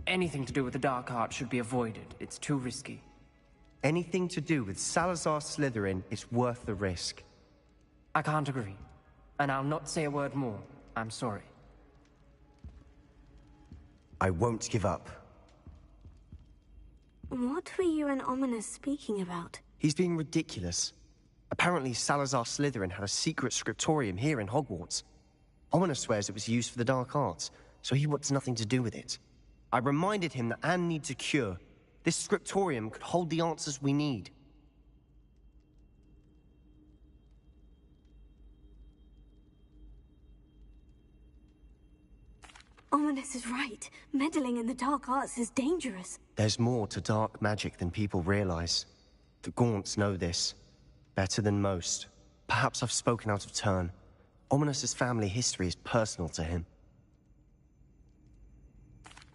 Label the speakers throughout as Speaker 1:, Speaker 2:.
Speaker 1: Anything to do with the dark art should be avoided. It's too risky.
Speaker 2: Anything to do with Salazar Slytherin is worth the risk.
Speaker 1: I can't agree. And I'll not say a word more. I'm sorry.
Speaker 2: I won't give up.
Speaker 3: What were you and Ominous speaking about?
Speaker 2: He's being ridiculous. Apparently Salazar Slytherin had a secret scriptorium here in Hogwarts. Ominous swears it was used for the dark arts, so he wants nothing to do with it. I reminded him that Anne needs a cure. This scriptorium could hold the answers we need.
Speaker 3: Ominous is right. Meddling in the dark arts is dangerous.
Speaker 2: There's more to dark magic than people realize. The Gaunts know this. Better than most. Perhaps I've spoken out of turn. Ominous's family history is personal to him.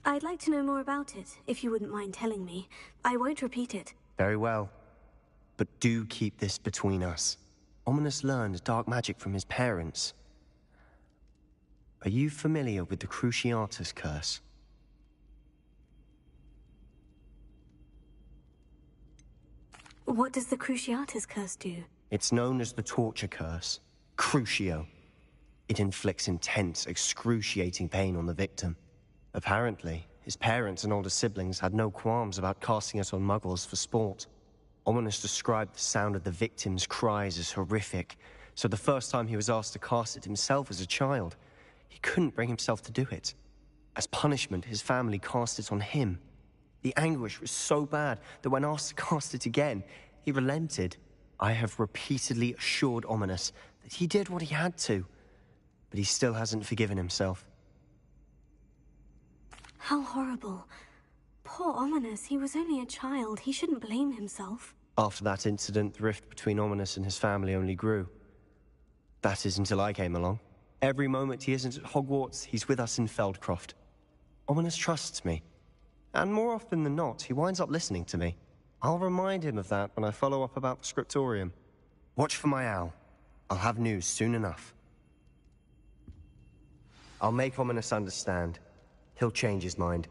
Speaker 3: I'd like to know more about it, if you wouldn't mind telling me. I won't repeat it.
Speaker 2: Very well. But do keep this between us. Ominous learned dark magic from his parents. Are you familiar with the Cruciatus Curse?
Speaker 3: What does the Cruciatus Curse do?
Speaker 2: It's known as the Torture Curse. Crucio. It inflicts intense, excruciating pain on the victim. Apparently, his parents and older siblings had no qualms about casting it on muggles for sport. Ominous described the sound of the victim's cries as horrific, so the first time he was asked to cast it himself as a child, he couldn't bring himself to do it. As punishment, his family cast it on him. The anguish was so bad that when asked to cast it again, he relented. I have repeatedly assured Ominous that he did what he had to, but he still hasn't forgiven himself.
Speaker 3: How horrible. Poor Ominous, he was only a child. He shouldn't blame himself.
Speaker 2: After that incident, the rift between Ominous and his family only grew. That is until I came along. Every moment he isn't at Hogwarts, he's with us in Feldcroft. Ominous trusts me. And more often than not, he winds up listening to me. I'll remind him of that when I follow up about the scriptorium. Watch for my owl. I'll have news soon enough. I'll make Ominous understand. He'll change his mind.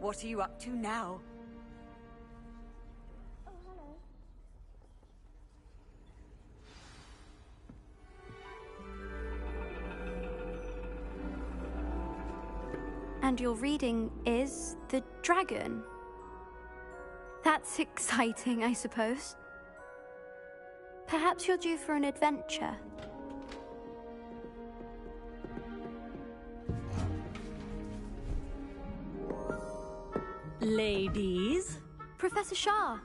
Speaker 4: What are you up to now?
Speaker 3: And your reading is The Dragon. That's exciting, I suppose. Perhaps you're due for an adventure.
Speaker 5: Ladies,
Speaker 3: Professor Shah.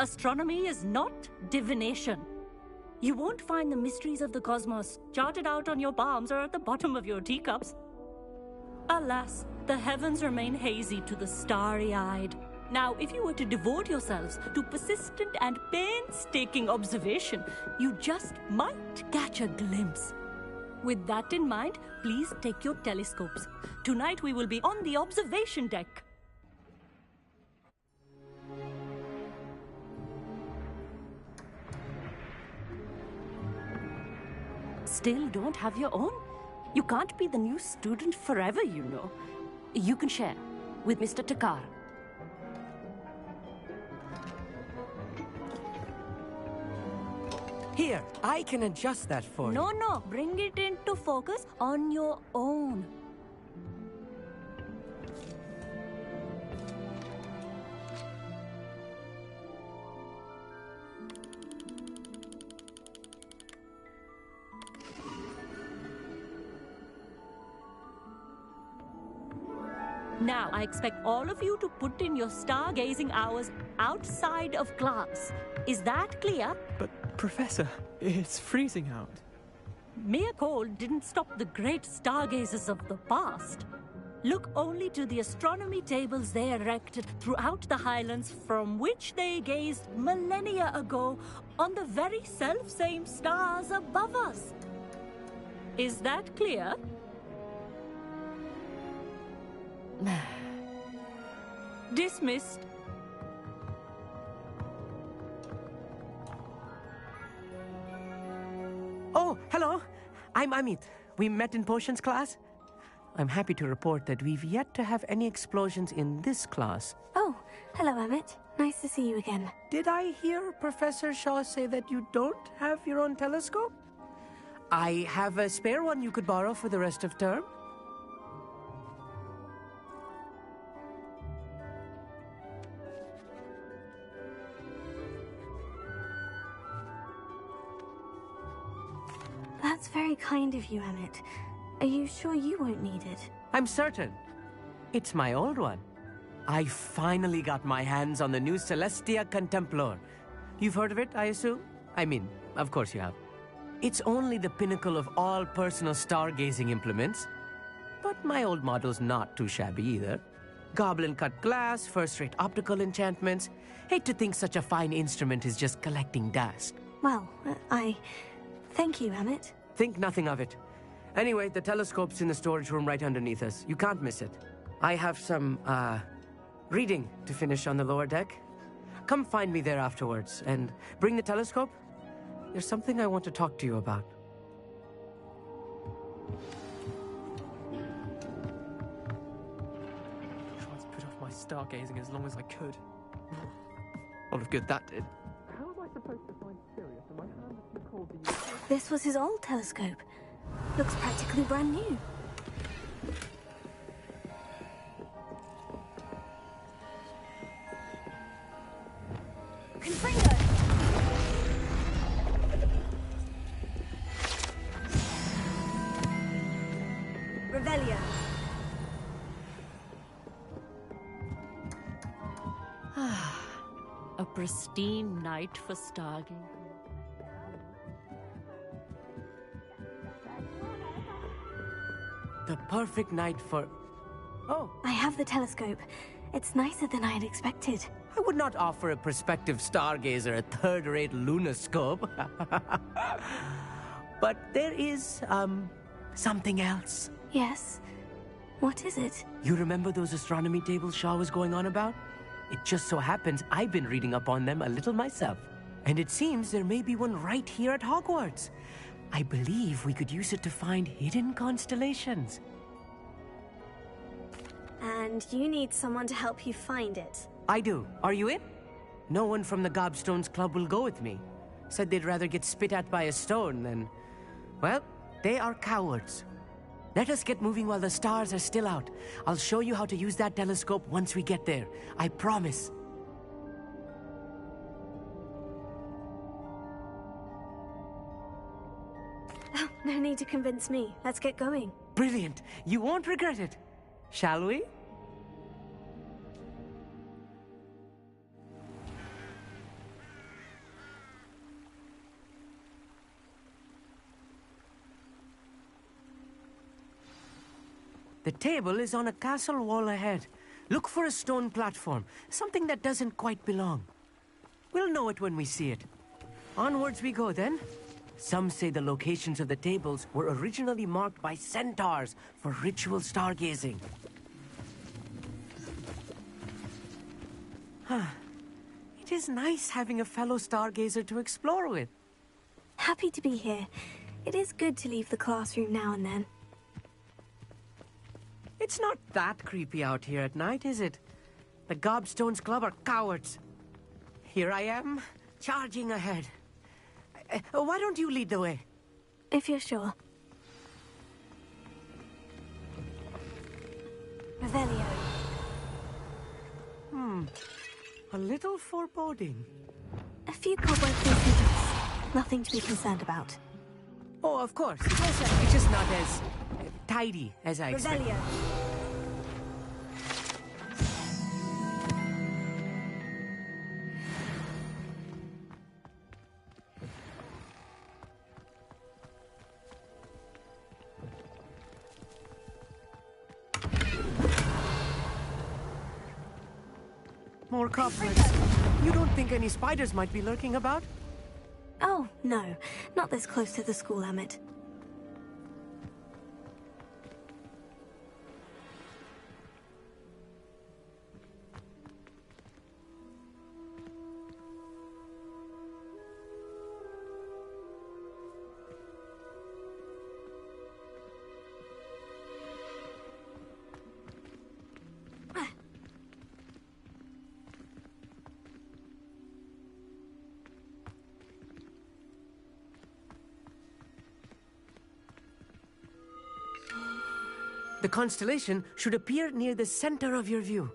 Speaker 5: astronomy is not divination. You won't find the mysteries of the cosmos charted out on your palms or at the bottom of your teacups. Alas, the heavens remain hazy to the starry-eyed. Now, if you were to devote yourselves to persistent and painstaking observation, you just might catch a glimpse. With that in mind, please take your telescopes. Tonight we will be on the observation deck. Still don't have your own? You can't be the new student forever, you know. You can share with Mr. Takar.
Speaker 6: Here, I can adjust that for you.
Speaker 5: No, bring it into focus on your own. Now, I expect all of you to put in your stargazing hours outside of class. Is that clear?
Speaker 6: But, Professor, it's freezing out.
Speaker 5: Mere cold didn't stop the great stargazers of the past. Look only to the astronomy tables they erected throughout the highlands from which they gazed millennia ago on the very self-same stars above us. Is that clear? Dismissed.
Speaker 6: Oh, hello. I'm Amit. We met in potions class. I'm happy to report that we've yet to have any explosions in this class.
Speaker 3: Oh, hello, Emmett. Nice to see you again.
Speaker 6: Did I hear Professor Shaw say that you don't have your own telescope? I have a spare one you could borrow for the rest of term.
Speaker 3: That's very kind of you, Emmett. Are you sure you won't need it?
Speaker 6: I'm certain. It's my old one. I finally got my hands on the new Celestia Contemplor. You've heard of it, I assume? I mean, of course you have. It's only the pinnacle of all personal stargazing implements. But my old model's not too shabby either. Goblin-cut glass, first-rate optical enchantments. Hate to think such a fine instrument is just collecting dust.
Speaker 3: Well, thank you, Emmett.
Speaker 6: Think nothing of it. Anyway, the telescope's in the storage room right underneath us. You can't miss it. I have some, reading to finish on the lower deck. Come find me there afterwards, and bring the telescope. There's something I want to talk to you about. Tried to put off my stargazing as long as I could. All of good that did. How am I supposed to find Sirius when my hand is too cold to use?
Speaker 3: This was his old telescope. Looks practically brand new. Confringo! Revelio.
Speaker 5: A pristine night for stargazing.
Speaker 6: The perfect night for... Oh,
Speaker 3: I have the telescope. It's nicer than I had expected.
Speaker 6: I would not offer a prospective stargazer a third-rate lunoscope. But there is, something else.
Speaker 3: Yes? What is it?
Speaker 6: You remember those astronomy tables Shaw was going on about? It just so happens I've been reading up on them a little myself. And it seems there may be one right here at Hogwarts. I believe we could use it to find hidden constellations.
Speaker 4: And you need someone to help you find it.
Speaker 6: I do. Are you in? No one from the Gobstones Club will go with me. Said they'd rather get spit at by a stone than... Well, they are cowards. Let us get moving while the stars are still out. I'll show you how to use that telescope once we get there. I promise.
Speaker 4: Oh, no need to convince me. Let's get going.
Speaker 6: Brilliant. You won't regret it. Shall we? The table is on a castle wall ahead. Look for a stone platform, something that doesn't quite belong. We'll know it when we see it. Onwards we go then. Some say the locations of the tables were originally marked by centaurs for ritual stargazing. It is nice having a fellow stargazer to explore with.
Speaker 4: Happy to be here. It is good to leave the classroom now and then.
Speaker 6: It's not that creepy out here at night, is it? The Gobstones Club are cowards. Here I am, charging ahead. Why don't you lead the way?
Speaker 4: If you're sure. Revelio.
Speaker 6: A little foreboding.
Speaker 4: A few cobwebs and features. Nothing to be concerned about.
Speaker 6: Oh, of course. It's just not as tidy as I expected.
Speaker 4: Revelio.
Speaker 6: More cobwebs. You don't think any spiders might be lurking about?
Speaker 4: Oh, no. Not this close to the school, Emmett.
Speaker 6: The constellation should appear near the center of your view.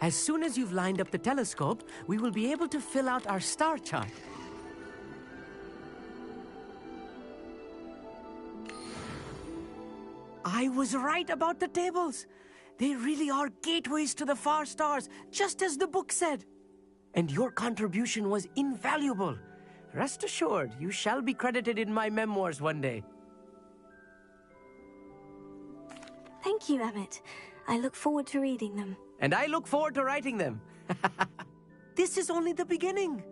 Speaker 6: As soon as you've lined up the telescope, we will be able to fill out our star chart. I was right about the tables. They really are gateways to the far stars, just as the book said. And your contribution was invaluable. Rest assured, you shall be credited in my memoirs one day.
Speaker 4: Thank you, Emmett. I look forward to reading them.
Speaker 6: And I look forward to writing them. This is only the beginning.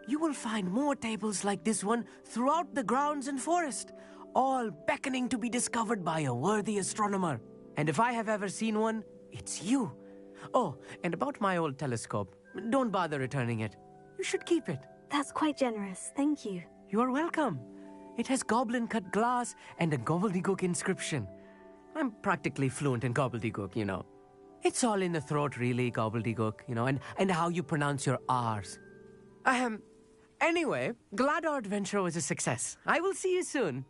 Speaker 6: You will find more tables like this one throughout the grounds and forest, all beckoning to be discovered by a worthy astronomer. And if I have ever seen one, it's you. Oh, and about my old telescope, don't bother returning it. You should keep it.
Speaker 4: That's quite generous. Thank you.
Speaker 6: You are welcome. It has goblin-cut glass and a gobbledygook inscription. I'm practically fluent in gobbledygook, you know. It's all in the throat, really, gobbledygook, you know, and how you pronounce your R's. Anyway, glad our adventure was a success. I will see you soon.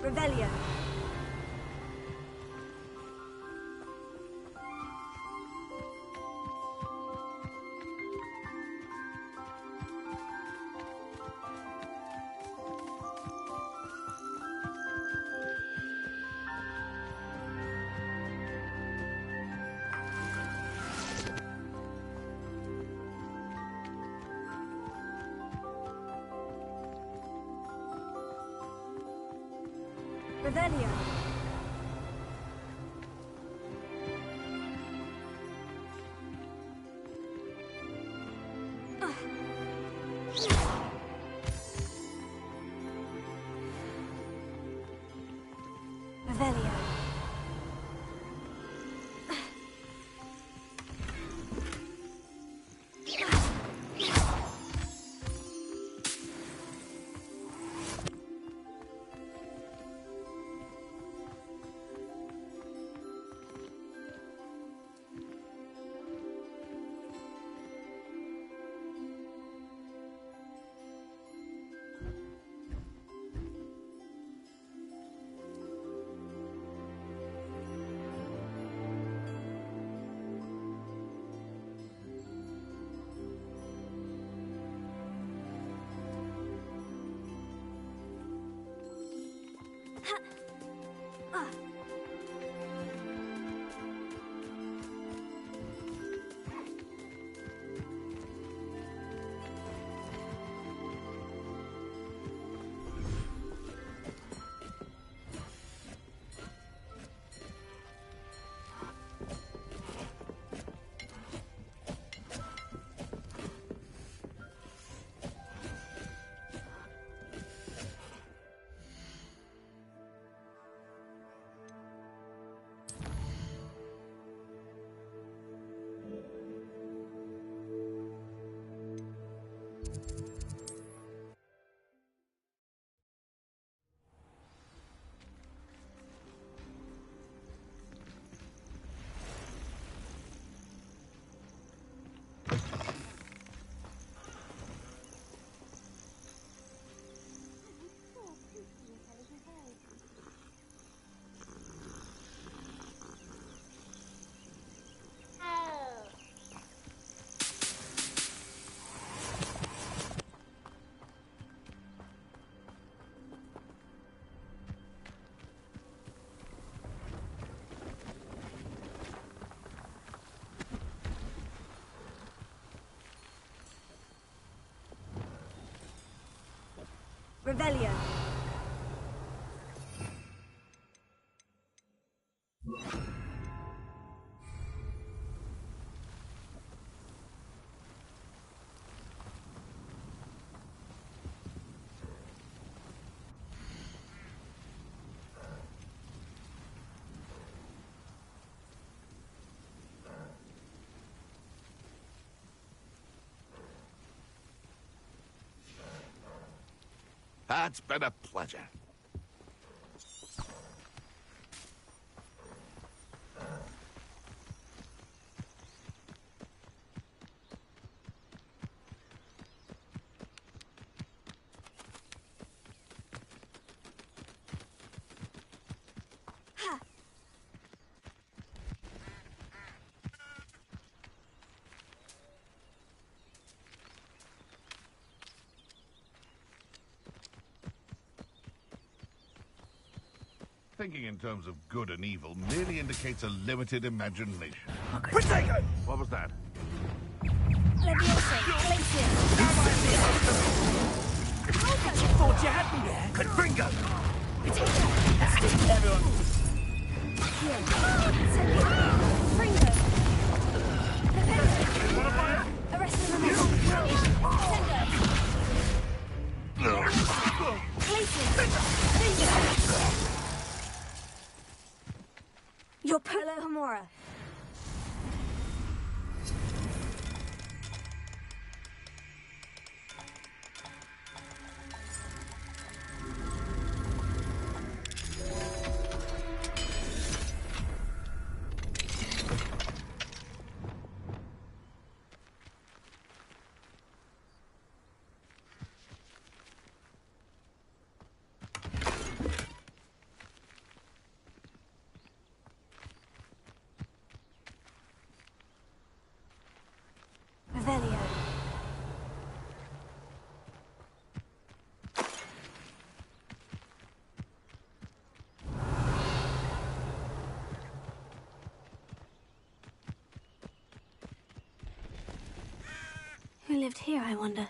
Speaker 4: Revelio. Revelio. Revelio. Revelio.
Speaker 7: It's been a pleasure. Thinking in terms of good and evil merely indicates a limited imagination.
Speaker 8: Protego!
Speaker 7: What was that?
Speaker 4: Leviosa. Glacier.
Speaker 8: Thought you had me there. Confringo! Everyone.
Speaker 4: Fringo. Arrest them. Glacier. Your Polo Hamora. lived here, I wonder?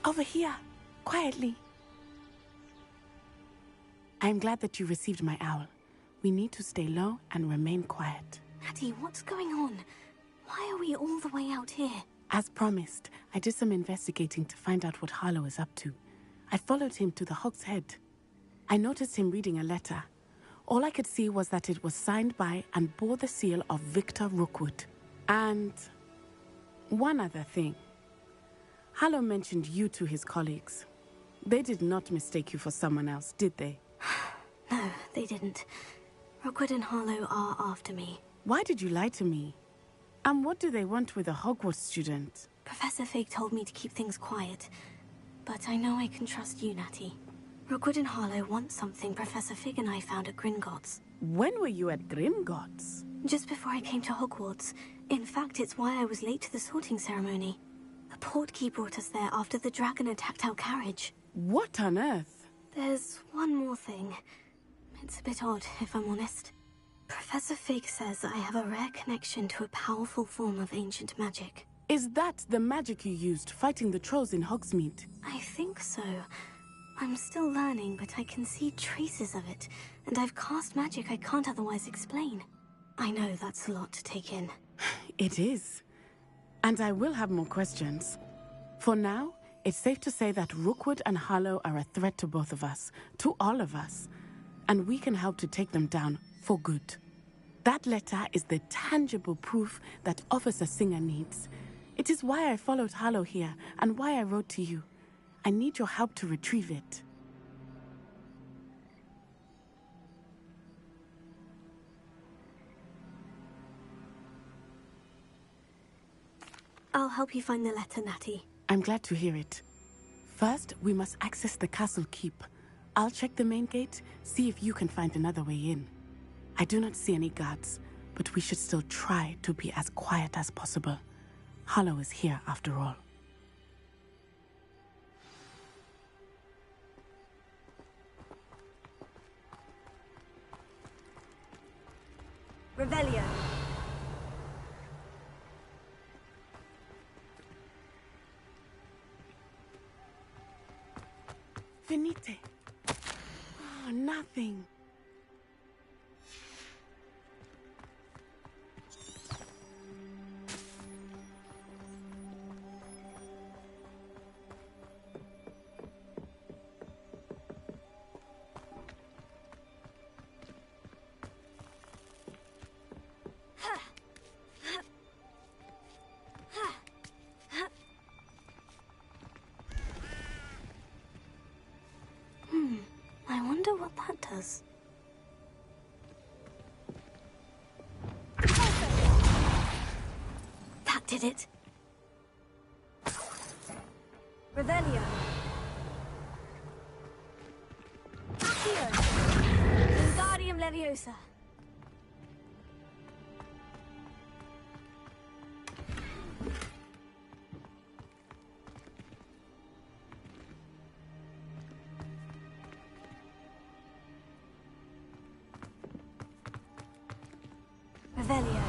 Speaker 9: Over here, quietly. I'm glad that you received my owl. We need to stay low and remain quiet.
Speaker 4: Natty, what's going on? Why are we all the way out here?
Speaker 9: As promised, I did some investigating to find out what Harlow is up to. I followed him to the Hog's Head. I noticed him reading a letter. All I could see was that it was signed by and bore the seal of Victor Rookwood. And one other thing. Harlow mentioned you to his colleagues. They did not mistake you for someone else, did they?
Speaker 4: No, they didn't. Rookwood and Harlow are after me.
Speaker 9: Why did you lie to me? And what do they want with a Hogwarts student?
Speaker 4: Professor Fig told me to keep things quiet. But I know I can trust you, Natty. Rookwood and Harlow want something Professor Fig and I found at Gringotts.
Speaker 9: When were you at Gringotts?
Speaker 4: Just before I came to Hogwarts. In fact, it's why I was late to the sorting ceremony. The portkey brought us there after the dragon attacked our carriage.
Speaker 9: What on earth?
Speaker 4: There's one more thing. It's a bit odd, if I'm honest. Professor Fig says I have a rare connection to a powerful form of ancient magic.
Speaker 9: Is that the magic you used fighting the trolls in Hogsmeade?
Speaker 4: I think so. I'm still learning, but I can see traces of it, and I've cast magic I can't otherwise explain. I know that's a lot to take in.
Speaker 9: It is. And I will have more questions. For now, it's safe to say that Rookwood and Harlow are a threat to both of us, to all of us. And we can help to take them down for good. That letter is the tangible proof that Officer Singer needs. It is why I followed Harlow here and why I wrote to you. I need your help to retrieve it.
Speaker 4: I'll help you find the letter, Natty.
Speaker 9: I'm glad to hear it. First, we must access the castle keep. I'll check the main gate, see if you can find another way in. I do not see any guards, but we should still try to be as quiet as possible. Harlow is here after all.
Speaker 4: Revelio.
Speaker 9: Venite. Oh, nothing.
Speaker 4: I wonder what that does. That did it. Revelio. Accio. Wingardium Leviosa. Revelio.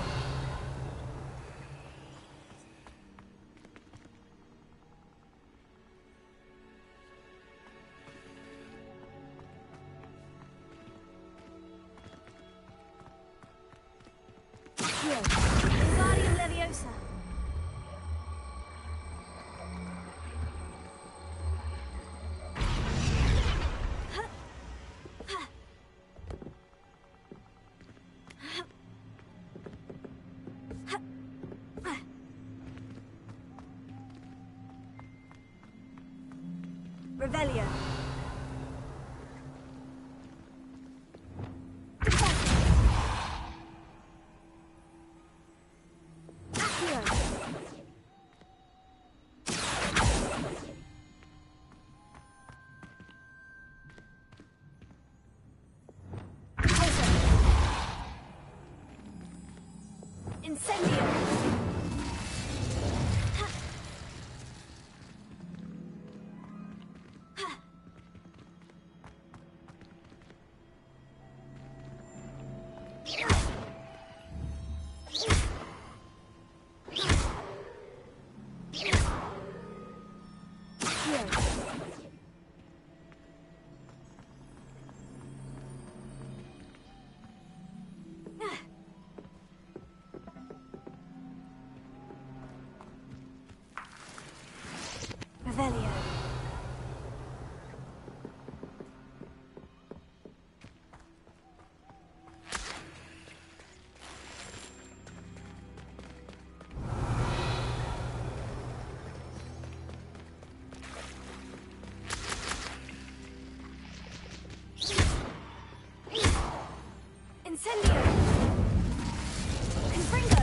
Speaker 4: Revelio. Revelio. Incendio. Confringo.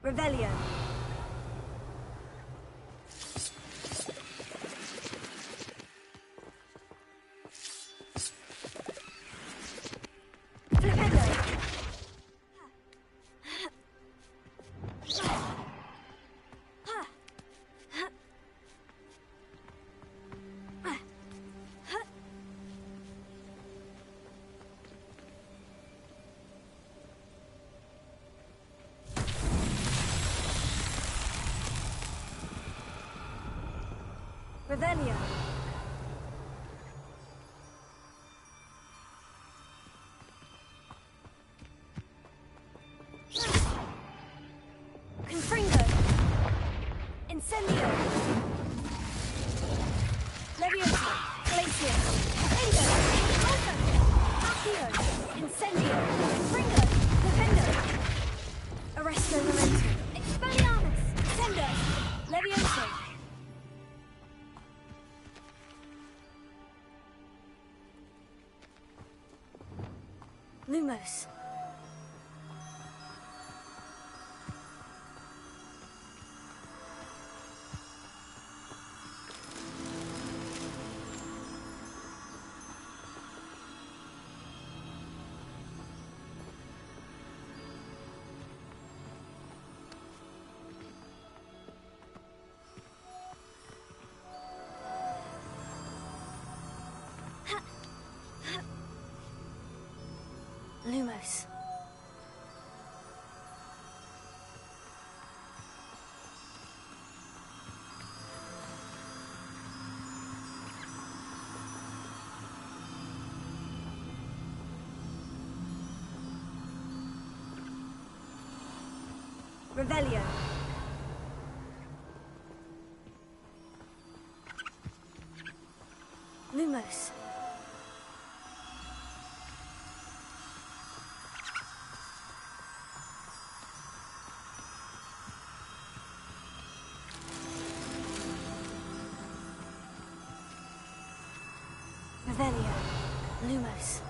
Speaker 4: Revelio. Revelio. Confringo. Incendio. Levioso. Glacier. Endo. Alto. Accio. Incendio. Confringo. Defendo. Arresto Memento. Expelliarmus. Sendo. Levioso. Lumos. Lumos. Revelio. Lumos. Revelio. Lumos.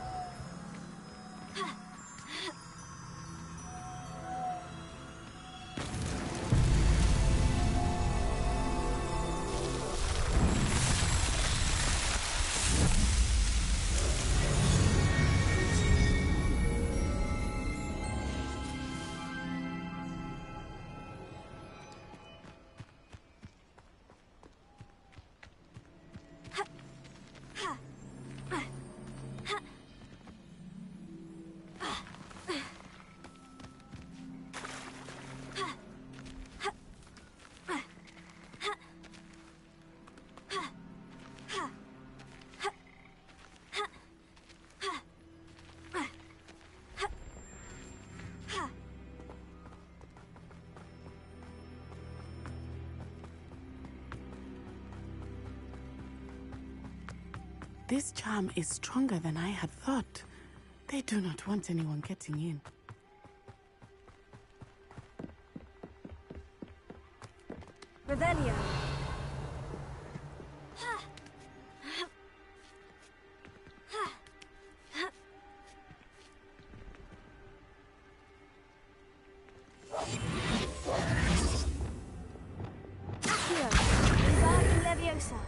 Speaker 9: This charm is stronger than I had thought. They do not want anyone getting in.
Speaker 4: Revelio. Accio. Wingardium Leviosa.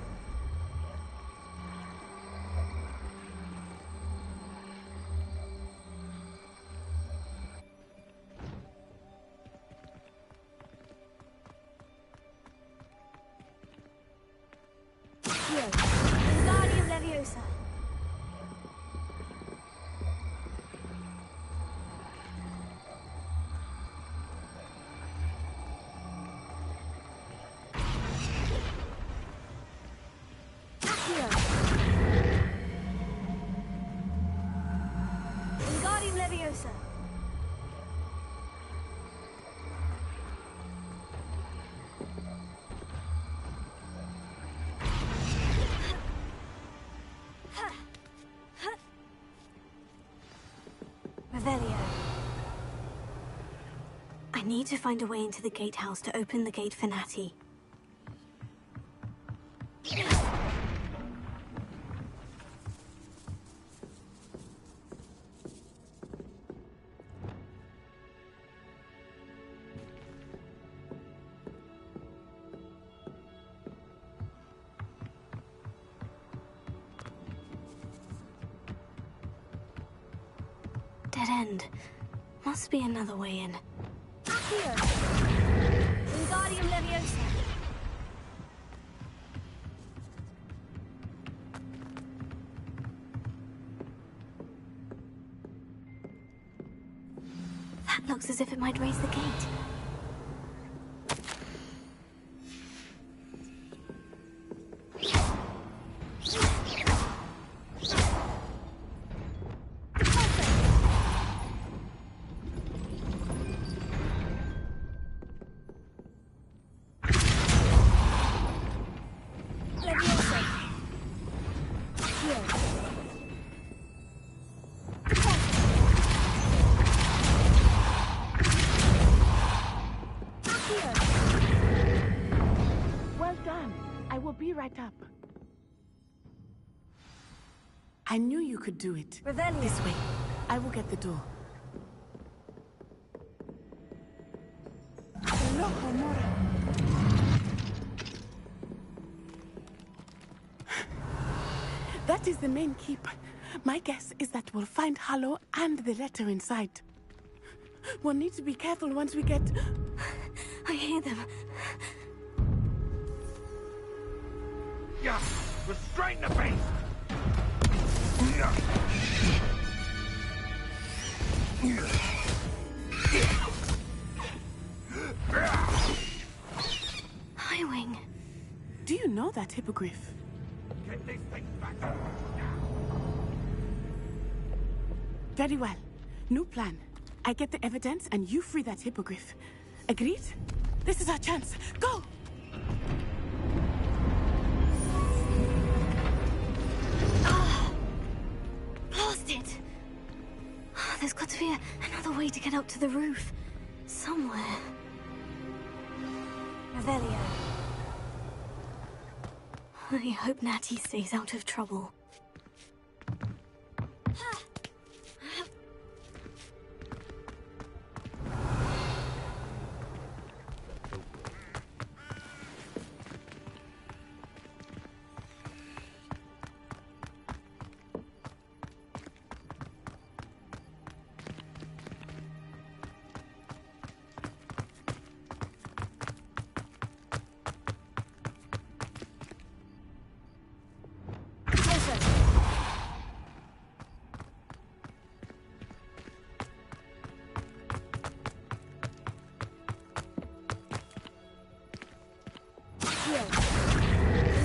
Speaker 4: Wingardium Leviosa. Accio. Wingardium Leviosa. Revelio. I need to find a way into the gatehouse to open the gate for Natty. Dead end. Must be another way in. Accio. Wingardium Leviosa. That looks as if it might raise the gate. Leviosa. Accio.
Speaker 9: Well done. I will be right up. I knew you could do it.
Speaker 4: Revelio.
Speaker 9: This way. I will get the door. Loco, Mora. That is the main keep. My guess is that we'll find Hallow and the letter inside. We'll need to be careful once we get...
Speaker 4: I hear them.
Speaker 8: Yeah! Restrain the beast!
Speaker 4: Highwing.
Speaker 9: Do you know that hippogriff?
Speaker 8: Get this thing back to now!
Speaker 9: Very well. New plan. I get the evidence and you free that hippogriff. Agreed? This is our chance. Go!
Speaker 4: Blast it! There's got to be another way to get up to the roof. Somewhere. Revelio. I hope Natty stays out of trouble.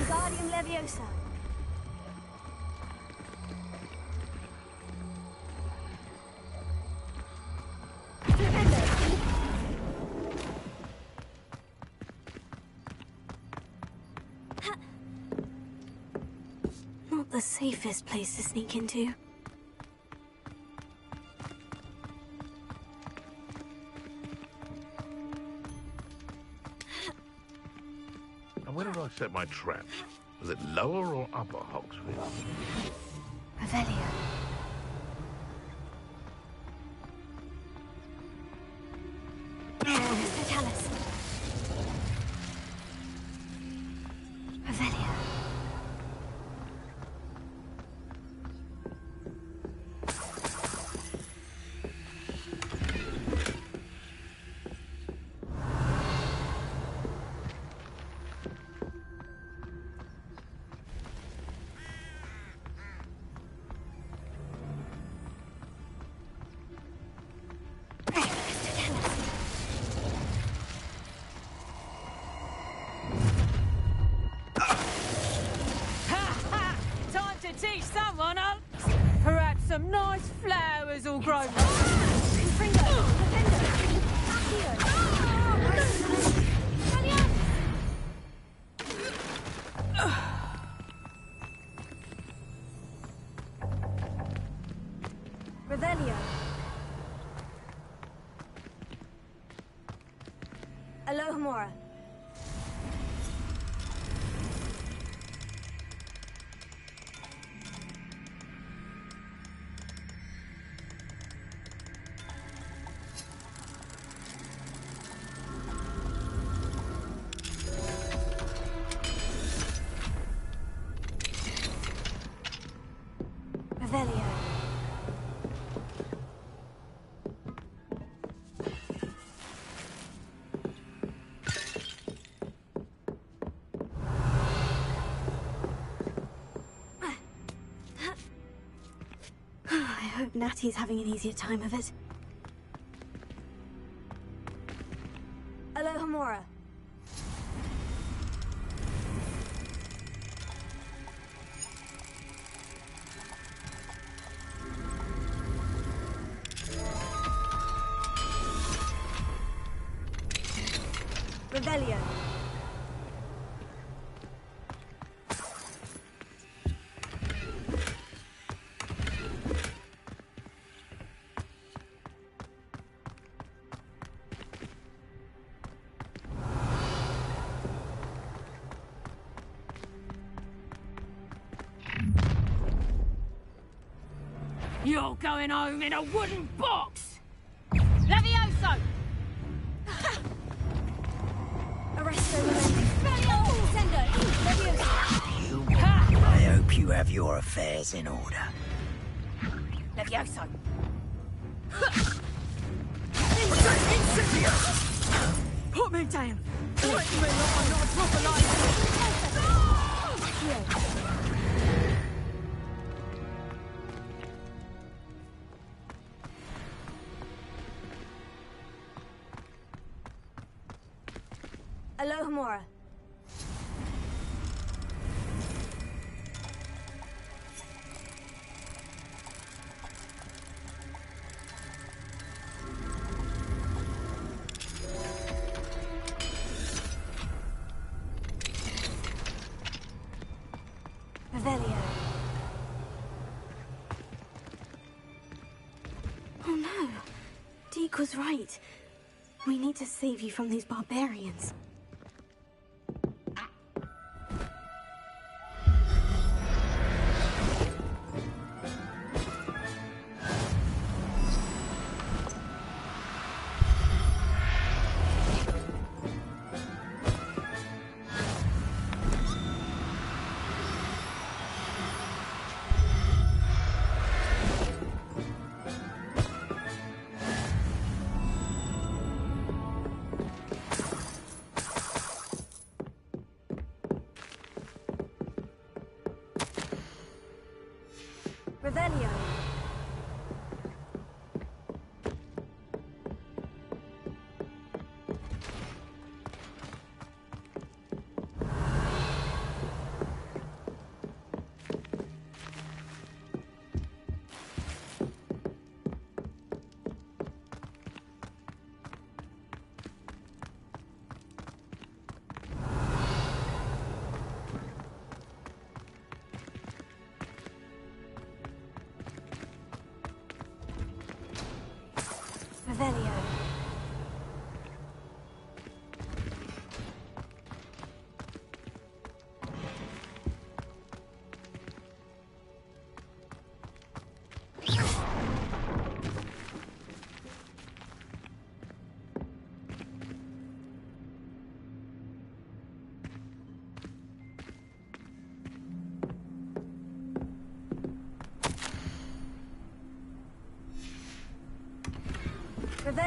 Speaker 4: Wingardium Leviosa. Not the safest place to sneak into.
Speaker 7: And where did I set my traps? Was it lower or upper Hogsfield?
Speaker 4: Revelio. Totalis. Revelio.
Speaker 10: Teach someone else. Perhaps some nice flowers will grow.
Speaker 4: Revelio. Alohomora. Revelio. I hope Natty's having an easier time of it. Alohomora. Revelio.
Speaker 10: You're going home in a wooden box! Levioso!
Speaker 4: Arresto Sendo. Levioso.
Speaker 11: I hope you have your affairs in order.
Speaker 10: Levioso! Put me down! Break me like I'm not a proper life!
Speaker 4: Alohomora. Revelio. Oh no. Deke was right. We need to save you from these barbarians. Revelio.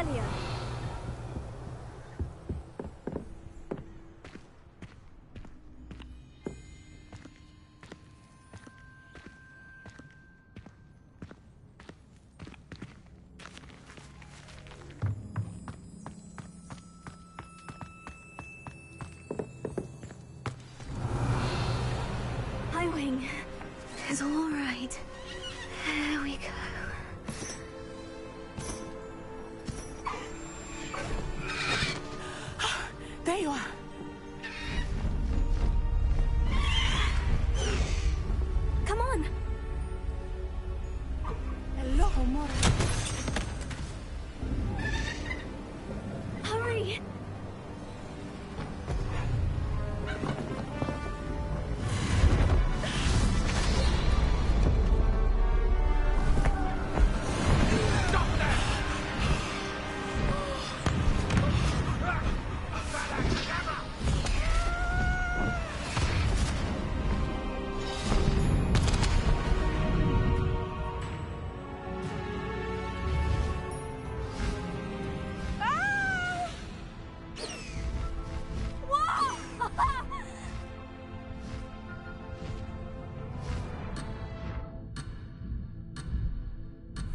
Speaker 3: earlier. Highwing is all right. There we go.
Speaker 9: There you are.
Speaker 3: Come on.
Speaker 9: Hello, Mora.
Speaker 3: Hurry.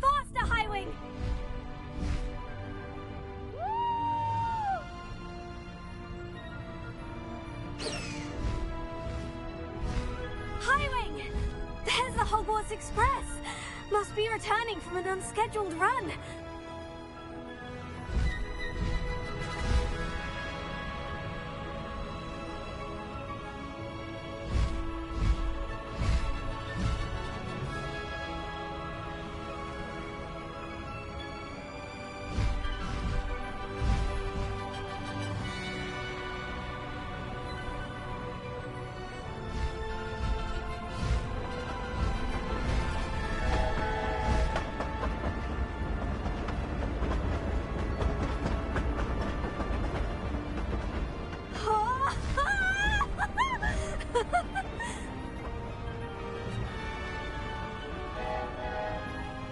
Speaker 3: Faster, Highwing! Highwing! There's the Hogwarts Express! Must be returning from an unscheduled run.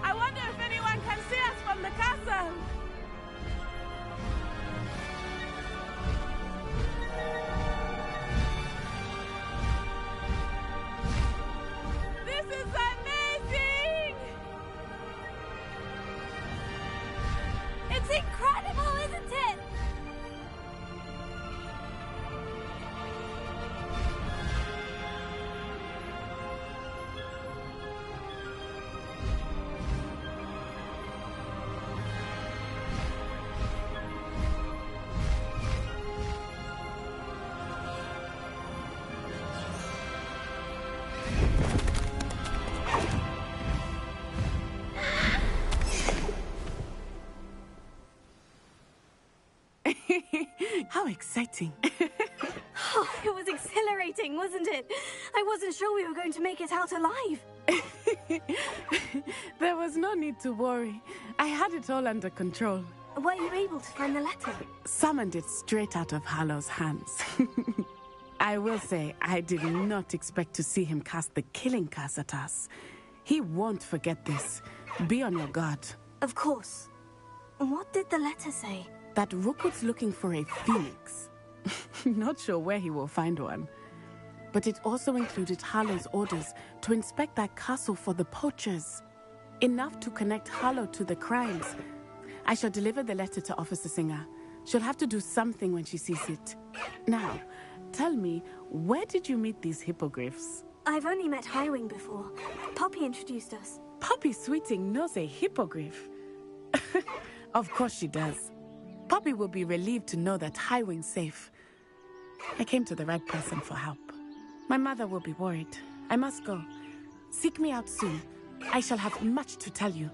Speaker 9: I wonder if anyone can see us from the castle. This is amazing!
Speaker 3: It's incredible, isn't it?
Speaker 9: How exciting.
Speaker 3: Oh, it was exhilarating, wasn't it? I wasn't sure we were going to make it out alive.
Speaker 9: There was no need to worry. I had it all under control.
Speaker 3: Were you able to find the letter?
Speaker 9: Summoned it straight out of Hallow's hands. I will say, I did not expect to see him cast the killing curse at us. He won't forget this. Be on your guard.
Speaker 3: Of course. What did the letter say?
Speaker 9: That Rookwood's looking for a phoenix. Not sure where he will find one. But it also included Harlow's orders to inspect that castle for the poachers. Enough to connect Harlow to the crimes. I shall deliver the letter to Officer Singer. She'll have to do something when she sees it. Now, tell me, where did you meet these hippogriffs?
Speaker 3: I've only met Highwing before. Poppy introduced us.
Speaker 9: Poppy Sweeting knows a hippogriff. Of course she does. Poppy will be relieved to know that Highwing's safe. I came to the right person for help. My mother will be worried. I must go. Seek me out soon. I shall have much to tell you.